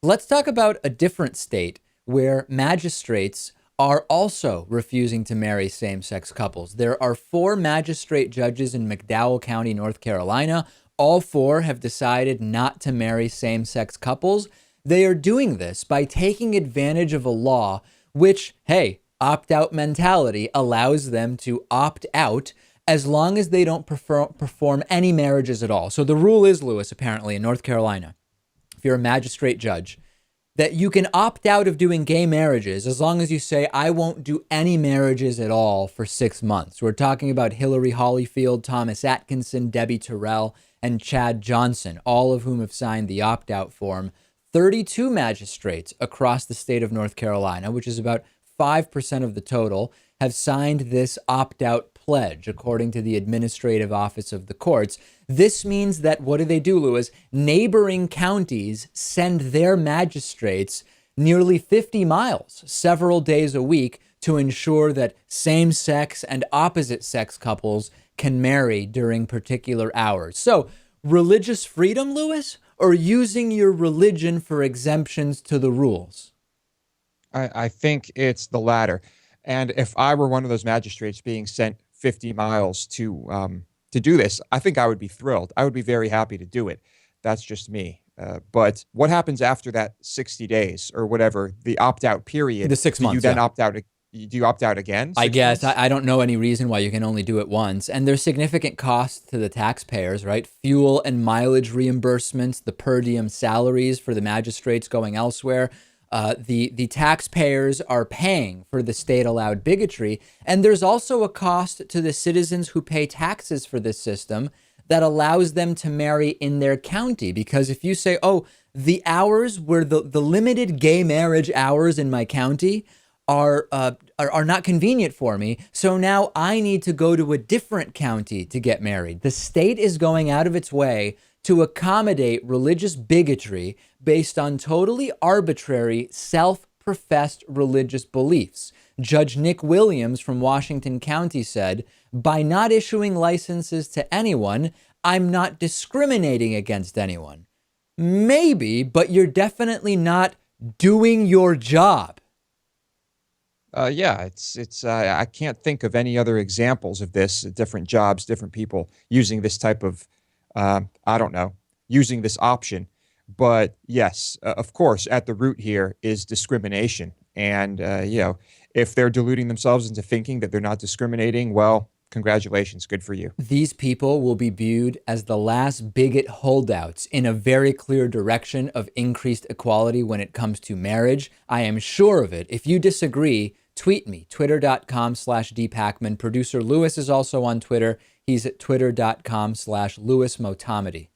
Let's talk about a different state where magistrates are also refusing to marry same sex couples. There are four magistrate judges in McDowell County, North Carolina. All four have decided not to marry same sex couples. They are doing this by taking advantage of a law which, hey, opt out mentality allows them to opt out as long as they don't perform any marriages at all. So the rule is, Lewis, apparently in North Carolina, if you're a magistrate judge, that you can opt out of doing gay marriages as long as you say, I won't do any marriages at all for 6 months. We're talking about Hillary Hollyfield, Thomas Atkinson, Debbie Terrell, and Chad Johnson, all of whom have signed the opt-out form. 32 magistrates across the state of North Carolina, which is about 5% of the total, have signed this opt-out pledge, according to the Administrative Office of the Courts. This means that, what do, Lewis? Neighboring counties send their magistrates nearly 50 miles, several days a week, to ensure that same-sex and opposite-sex couples can marry during particular hours. So, religious freedom, Lewis, or using your religion for exemptions to the rules? I think it's the latter. And if I were one of those magistrates being sent 50 miles to do this, I think I would be thrilled. I would be very happy to do it. That's just me. But what happens after that 60 days or whatever, the opt-out period? The 6 months, Do you then yeah. opt out? Do you opt out again? I 6 guess. months? I don't know any reason why you can only do it once. And there's significant costs to the taxpayers, right? Fuel and mileage reimbursements, the per diem salaries for the magistrates going elsewhere. The taxpayers are paying for the state-allowed bigotry. And there's also a cost to the citizens who pay taxes for this system that allows them to marry in their county. Because if you say, oh, the hours where the limited gay marriage hours in my county are not convenient for me, so now I need to go to a different county to get married. The state is going out of its way to accommodate religious bigotry based on totally arbitrary, self-professed religious beliefs. Judge Nick Williams from Washington County said, by not issuing licenses to anyone, I'm not discriminating against anyone. Maybe, but you're definitely not doing your job. Yeah, it's. I can't think of any other examples of this. Different jobs, different people using this type of, I don't know, using this option. But yes, of course, at the root here is discrimination. And if they're deluding themselves into thinking that they're not discriminating, well, congratulations, good for you. These people will be viewed as the last bigot holdouts in a very clear direction of increased equality when it comes to marriage. I am sure of it. If you disagree, tweet me, twitter.com/dpakman. Producer Lewis is also on Twitter. He's at twitter.com/LewisMotamedy.